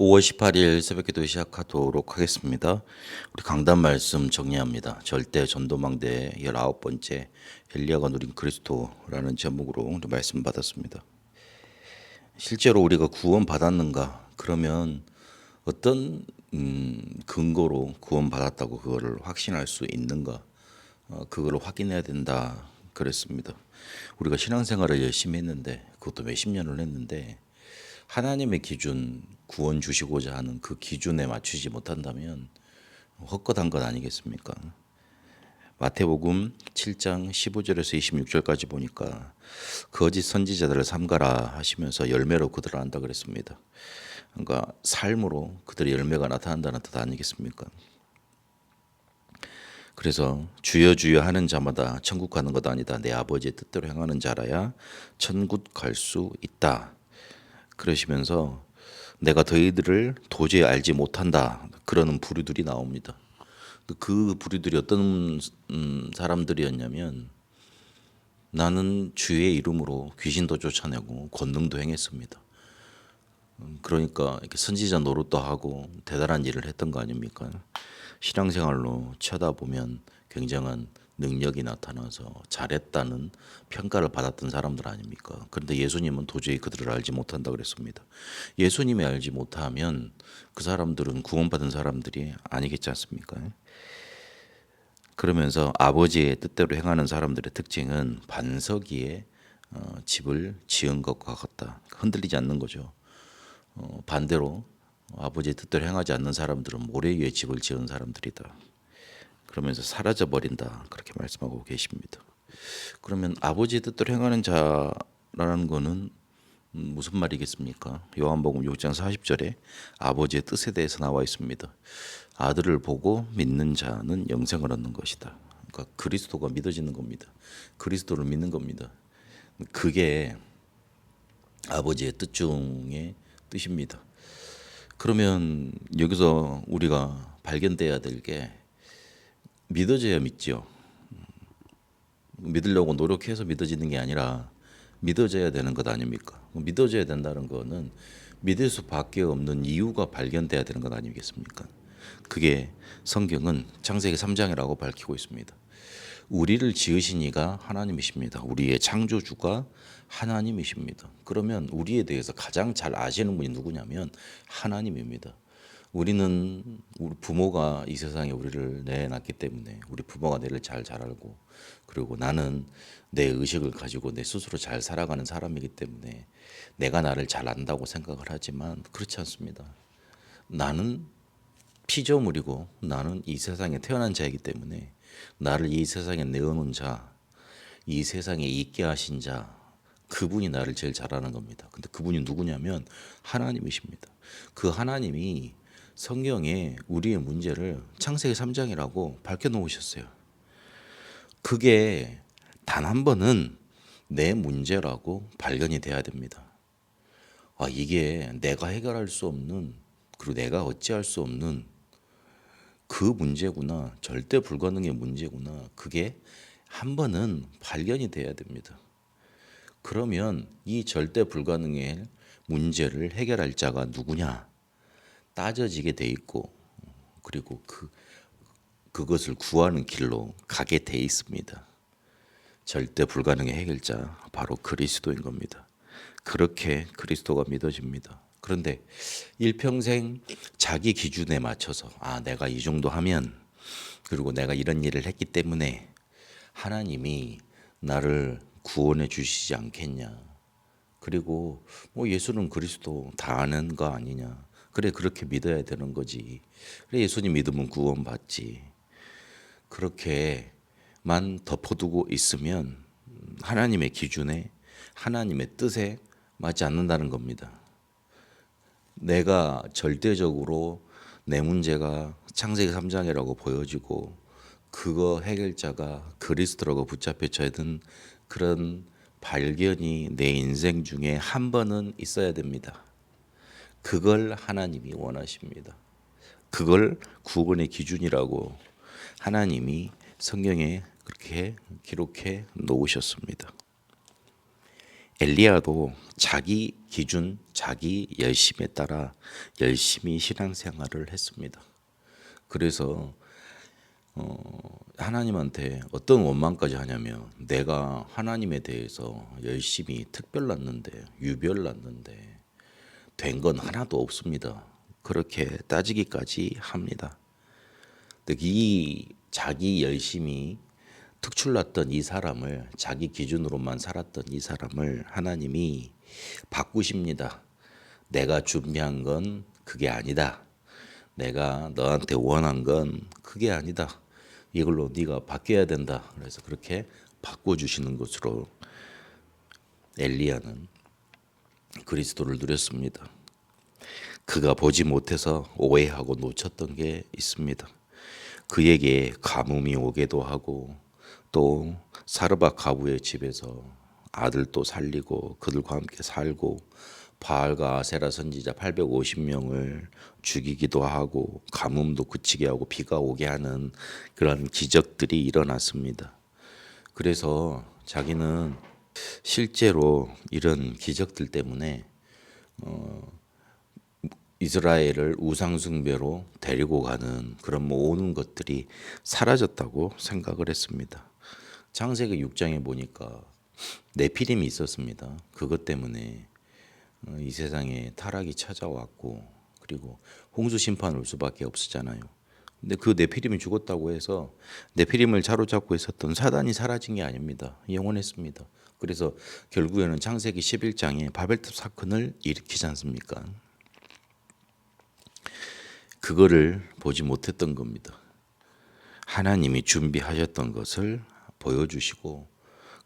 5월 18일 새벽기도 시작하도록 하겠습니다. 우리 강단 말씀 정리합니다. 절대 전도망대 19번째 엘리야가 누린 그리스도라는 제목으로 오늘 말씀 받았습니다. 실제로 우리가 구원 받았는가? 그러면 어떤 근거로 구원 받았다고 그거를 확신할 수 있는가? 그거를 확인해야 된다 그랬습니다. 우리가 신앙생활을 열심히 했는데 그것도 몇십 년을 했는데 하나님의 기준, 구원 주시고자 하는 그 기준에 맞추지 못한다면 헛것한 것 아니겠습니까? 마태복음 7장 15절에서 26절까지 보니까 거짓 선지자들을 삼가라 하시면서 열매로 그들을 안다 그랬습니다. 그러니까 삶으로 그들의 열매가 나타난다는 뜻 아니겠습니까? 그래서 주여 주여 하는 자마다 천국 가는 것 아니다. 내 아버지의 뜻대로 행하는 자라야 천국 갈 수 있다. 그러시면서 내가 너희들을 도저히 알지 못한다 그러는 부류들이 나옵니다. 그 부류들이 어떤 사람들이었냐면 나는 주의 이름으로 귀신도 쫓아내고 권능도 행했습니다. 그러니까 이렇게 선지자 노릇도 하고 대단한 일을 했던 거 아닙니까? 신앙생활로 쳐다보면 굉장한 능력이 나타나서 잘했다는 평가를 받았던 사람들 아닙니까? 그런데 예수님은 도저히 그들을 알지 못한다 그랬습니다. 예수님이 알지 못하면 그 사람들은 구원받은 사람들이 아니겠지 않습니까? 그러면서 아버지의 뜻대로 행하는 사람들의 특징은 반석 위에 집을 지은 것과 같다. 흔들리지 않는 거죠. 반대로 아버지의 뜻대로 행하지 않는 사람들은 모래 위에 집을 지은 사람들이다. 그러면서 사라져 버린다. 그렇게 말씀하고 계십니다. 그러면 아버지의 뜻대로 행하는 자라는 거는 무슨 말이겠습니까? 요한복음 6장 40절에 아버지의 뜻에 대해서 나와 있습니다. 아들을 보고 믿는 자는 영생을 얻는 것이다. 그러니까 그리스도가 믿어지는 겁니다. 그리스도를 믿는 겁니다. 그게 아버지의 뜻 중에 뜻입니다. 그러면 여기서 우리가 발견돼야 될 게 믿어져야 믿죠. 믿으려고 노력해서 믿어지는 게 아니라 믿어져야 되는 것 아닙니까? 믿어져야 된다는 거는 믿을 수밖에 없는 이유가 발견돼야 되는 것 아니겠습니까? 그게 성경은 창세기 3장이라고 밝히고 있습니다. 우리를 지으신 이가 하나님이십니다. 우리의 창조주가 하나님이십니다. 그러면 우리에 대해서 가장 잘 아시는 분이 누구냐면 하나님입니다. 우리 부모가 이 세상에 우리를 내놨기 때문에 우리 부모가 내를 잘 알고 그리고 나는 내 의식을 가지고 내 스스로 잘 살아가는 사람이기 때문에 내가 나를 잘 안다고 생각을 하지만 그렇지 않습니다. 나는 피조물이고 나는 이 세상에 태어난 자이기 때문에 나를 이 세상에 내어놓은 자, 이 세상에 있게 하신 자, 그분이 나를 제일 잘 아는 겁니다. 근데 그분이 누구냐면 하나님이십니다. 그 하나님이 성경에 우리의 문제를 창세기 3장이라고 밝혀놓으셨어요. 그게 단 한 번은 내 문제라고 발견이 돼야 됩니다. 이게 내가 해결할 수 없는 그리고 내가 어찌할 수 없는 그 문제구나. 절대 불가능의 문제구나. 그게 한 번은 발견이 돼야 됩니다. 그러면 이 절대 불가능의 문제를 해결할 자가 누구냐 따져지게 돼 있고 그리고 그것을 구하는 길로 가게 돼 있습니다. 절대 불가능의 해결자 바로 그리스도인 겁니다. 그렇게 그리스도가 믿어집니다. 그런데 일평생 자기 기준에 맞춰서 내가 이 정도 하면 그리고 내가 이런 일을 했기 때문에 하나님이 나를 구원해 주시지 않겠냐. 그리고 예수는 그리스도 다 아는 거 아니냐. 그래 그렇게 믿어야 되는 거지. 그래 예수님 믿으면 구원받지. 그렇게만 덮어두고 있으면 하나님의 기준에 하나님의 뜻에 맞지 않는다는 겁니다. 내가 절대적으로 내 문제가 창세기 3장이라고 보여지고 그거 해결자가 그리스도라고 붙잡혀져 있는 그런 발견이 내 인생 중에 한 번은 있어야 됩니다. 그걸 하나님이 원하십니다. 그걸 구원의 기준이라고 하나님이 성경에 그렇게 기록해 놓으셨습니다. 엘리야도 자기 기준, 자기 열심에 따라 열심히 신앙생활을 했습니다. 그래서 하나님한테 어떤 원망까지 하냐면 내가 하나님에 대해서 열심히 특별났는데 유별났는데 된 건 하나도 없습니다. 그렇게 따지기까지 합니다. 이 자기 열심히 특출났던 이 사람을 자기 기준으로만 살았던 이 사람을 하나님이 바꾸십니다. 내가 준비한 건 그게 아니다. 내가 너한테 원한 건 그게 아니다. 이걸로 네가 바뀌어야 된다. 그래서 그렇게 바꿔주시는 것으로 엘리야는 그리스도를 누렸습니다. 그가 보지 못해서 오해하고 놓쳤던 게 있습니다. 그에게 가뭄이 오기도 하고 또 사르밧 가부의 집에서 아들도 살리고 그들과 함께 살고 바알과 아세라 선지자 850명을 죽이기도 하고 가뭄도 그치게 하고 비가 오게 하는 그런 기적들이 일어났습니다. 그래서 자기는 실제로 이런 기적들 때문에 이스라엘을 우상숭배로 데리고 가는 그런 모든 것들이 사라졌다고 생각을 했습니다. 창세기 6장에 보니까 네피림이 있었습니다. 그것 때문에 이 세상에 타락이 찾아왔고 그리고 홍수 심판 올 수밖에 없었잖아요. 근데 그 네피림이 죽었다고 해서 네피림을 사로잡고 있었던 사단이 사라진 게 아닙니다. 영원했습니다. 그래서 결국에는 창세기 11장에 바벨탑 사건을 일으키지 않습니까? 그거를 보지 못했던 겁니다. 하나님이 준비하셨던 것을 보여주시고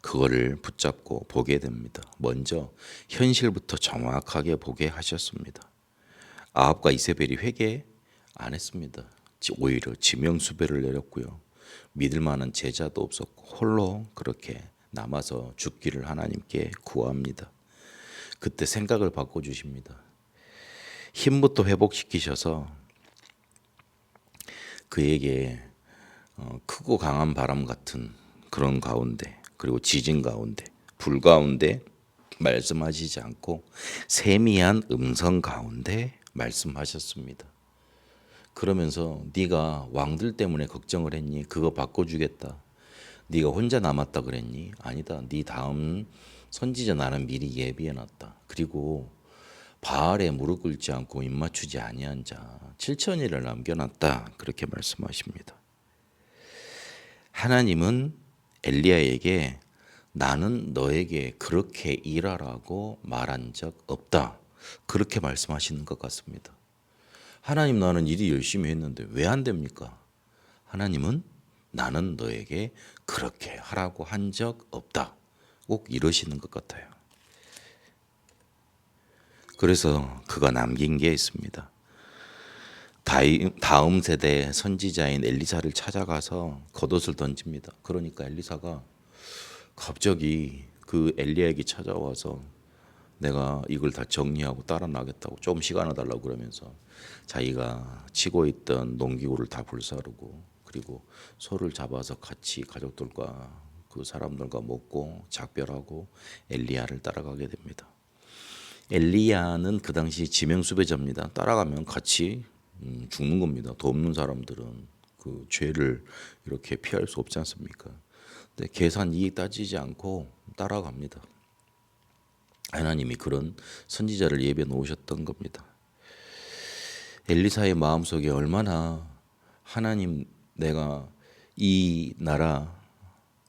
그거를 붙잡고 보게 됩니다. 먼저 현실부터 정확하게 보게 하셨습니다. 아합과 이세벨이 회개 안 했습니다. 오히려 지명수배를 내렸고요. 믿을 만한 제자도 없었고 홀로 그렇게 남아서 죽기를 하나님께 구합니다. 그때 생각을 바꿔주십니다. 힘부터 회복시키셔서 그에게 크고 강한 바람 같은 그런 가운데 그리고 지진 가운데 불 가운데 말씀하시지 않고 세미한 음성 가운데 말씀하셨습니다. 그러면서 네가 왕들 때문에 걱정을 했니? 그거 바꿔주겠다. 네가 혼자 남았다 그랬니? 아니다. 네 다음 선지자 나는 미리 예비해놨다. 그리고 바알에 무릎 꿇지 않고 입맞추지 아니한 자 7천일을 남겨놨다. 그렇게 말씀하십니다. 하나님은 엘리야에게 나는 너에게 그렇게 일하라고 말한 적 없다. 그렇게 말씀하시는 것 같습니다. 하나님 나는 일이 열심히 했는데 왜 안 됩니까? 하나님은 나는 너에게 그렇게 하라고 한 적 없다. 꼭 이러시는 것 같아요. 그래서 그가 남긴 게 있습니다. 다음 세대 선지자인 엘리사를 찾아가서 겉옷을 던집니다. 그러니까 엘리사가 갑자기 그 엘리야에게 찾아와서 내가 이걸 다 정리하고 따라 나겠다고 좀 시간을 달라고 그러면서 자기가 치고 있던 농기구를 다 불사르고 그리고 소를 잡아서 같이 가족들과 그 사람들과 먹고 작별하고 엘리야를 따라가게 됩니다. 엘리야는 그 당시 지명수배자입니다. 따라가면 같이 죽는 겁니다. 도 없는 사람들은 그 죄를 이렇게 피할 수 없지 않습니까? 근데 계산 이익 따지지 않고 따라갑니다. 하나님이 그런 선지자를 예비해 놓으셨던 겁니다. 엘리사의 마음속에 얼마나 하나님 내가 이 나라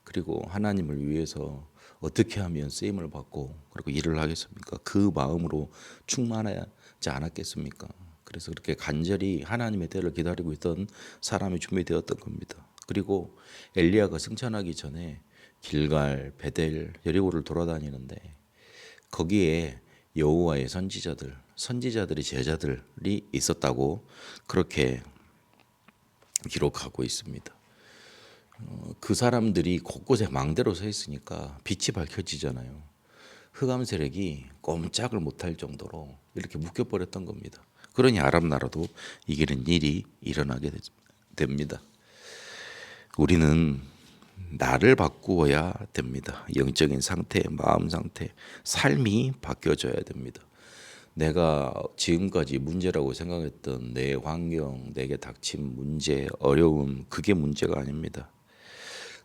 그리고 하나님을 위해서 어떻게 하면 쓰임을 받고 그리고 일을 하겠습니까? 그 마음으로 충만하지 않았겠습니까? 그래서 그렇게 간절히 하나님의 때를 기다리고 있던 사람이 준비되었던 겁니다. 그리고 엘리야가 승천하기 전에 길갈, 베델, 여리고를 돌아다니는데 거기에 여호와의 선지자들이 제자들이 있었다고 그렇게 기록하고 있습니다. 그 사람들이 곳곳에 망대로 서 있으니까 빛이 밝혀지잖아요. 흑암 세력이 꼼짝을 못할 정도로 이렇게 묶여버렸던 겁니다. 그러니 아랍 나라도 이기는 일이 일어나게 됩니다. 우리는 나를 바꾸어야 됩니다. 영적인 상태, 마음 상태, 삶이 바뀌어져야 됩니다. 내가 지금까지 문제라고 생각했던 내 환경, 내게 닥친 문제, 어려움, 그게 문제가 아닙니다.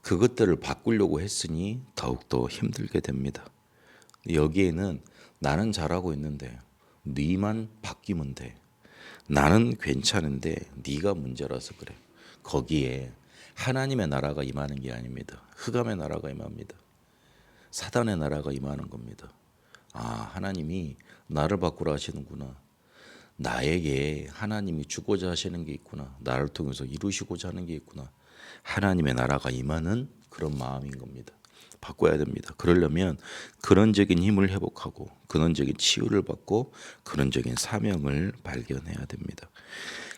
그것들을 바꾸려고 했으니 더욱더 힘들게 됩니다. 여기에는 나는 잘하고 있는데 네만 바뀌면 돼. 나는 괜찮은데 네가 문제라서 그래. 거기에 하나님의 나라가 임하는 게 아닙니다. 흑암의 나라가 임합니다. 사단의 나라가 임하는 겁니다. 아, 하나님이 나를 바꾸라 하시는구나. 나에게 하나님이 주고자 하시는 게 있구나. 나를 통해서 이루시고자 하는 게 있구나. 하나님의 나라가 임하는 그런 마음인 겁니다. 바꿔야 됩니다. 그러려면 근원적인 힘을 회복하고 근원적인 치유를 받고 근원적인 사명을 발견해야 됩니다.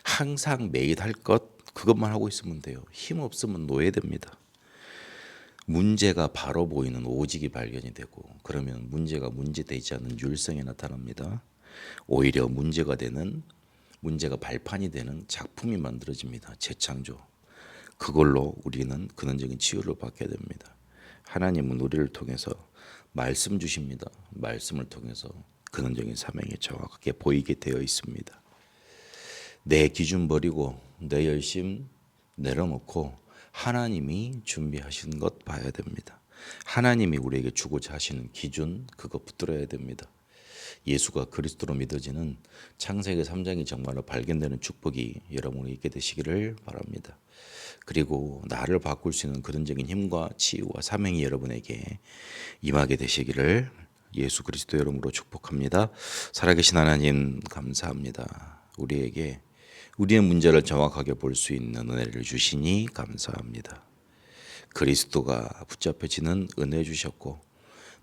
항상 매일 할 것 그것만 하고 있으면 돼요. 힘 없으면 노예됩니다. 문제가 바로 보이는 오직이 발견이 되고 그러면 문제가 문제되지 않는 율성이 나타납니다. 오히려 문제가 발판이 되는 작품이 만들어집니다. 재창조. 그걸로 우리는 근원적인 치유를 받게 됩니다. 하나님은 우리를 통해서 말씀 주십니다. 말씀을 통해서 근원적인 사명이 정확하게 보이게 되어 있습니다. 내 기준 버리고 내 열심 내려놓고 하나님이 준비하신 것 봐야 됩니다. 하나님이 우리에게 주고자 하시는 기준 그거 붙들어야 됩니다. 예수가 그리스도로 믿어지는 창세기 3장이 정말로 발견되는 축복이 여러분이 있게 되시기를 바랍니다. 그리고 나를 바꿀 수 있는 근원적인 힘과 치유와 사명이 여러분에게 임하게 되시기를 예수 그리스도 이름으로 축복합니다. 살아계신 하나님 감사합니다. 우리의 문제를 정확하게 볼 수 있는 은혜를 주시니 감사합니다. 그리스도가 붙잡혀지는 은혜 주셨고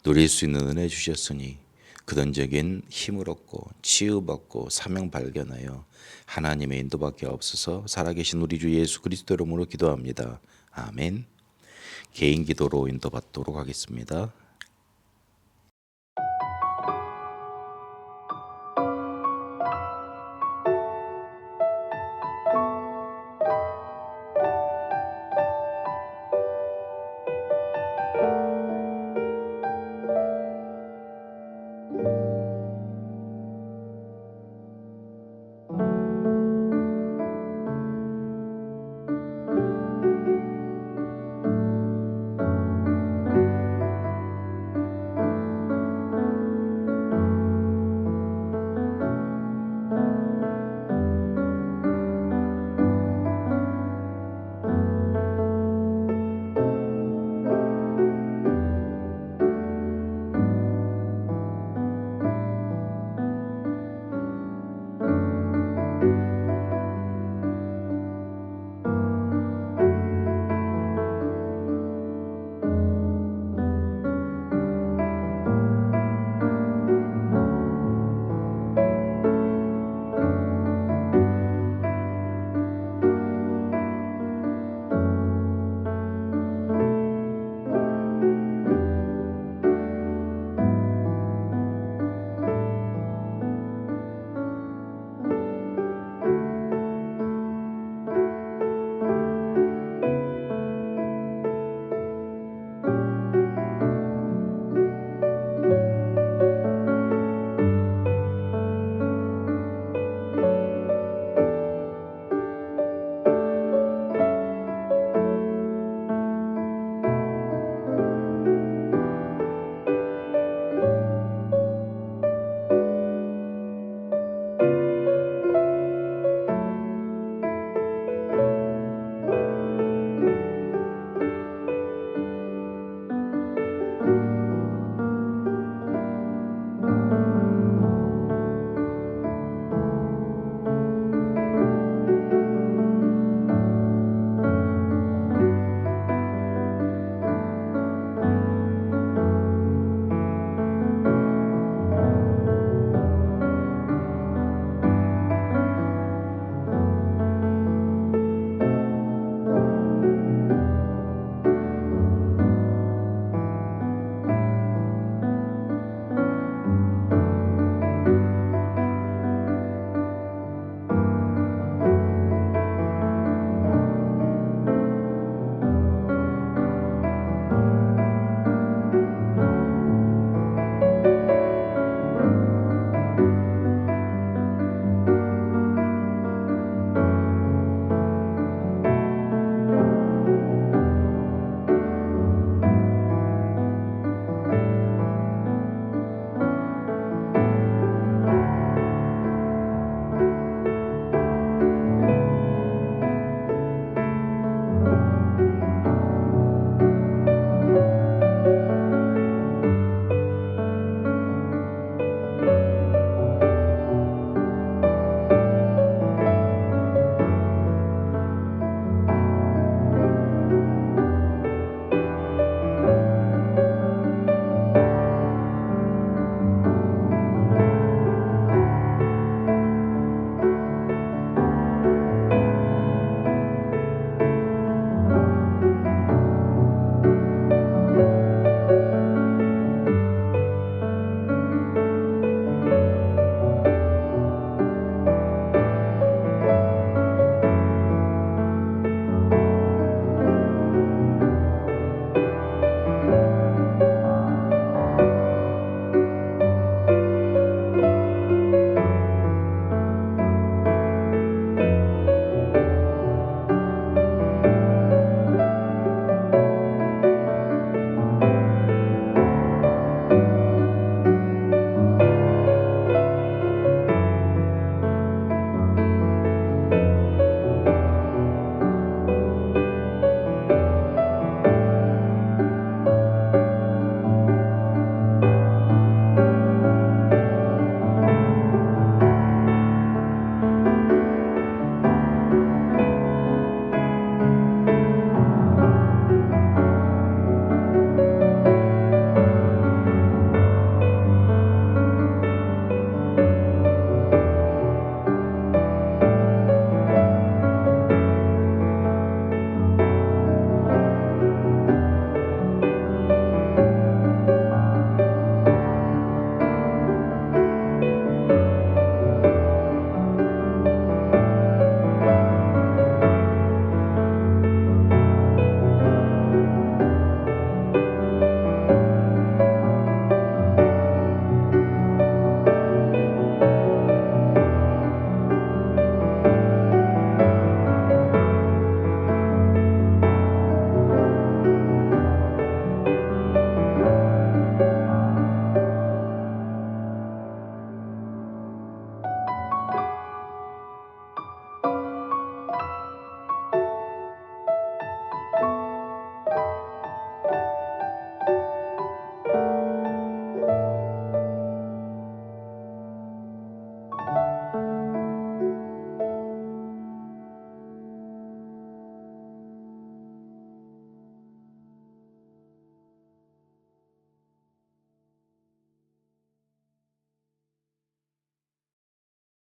누릴 수 있는 은혜 주셨으니 근원적인 힘을 얻고 치유받고 사명 발견하여 하나님의 인도밖에 없어서 살아계신 우리 주 예수 그리스도 이름으로 기도합니다. 아멘. 개인 기도로 인도받도록 하겠습니다.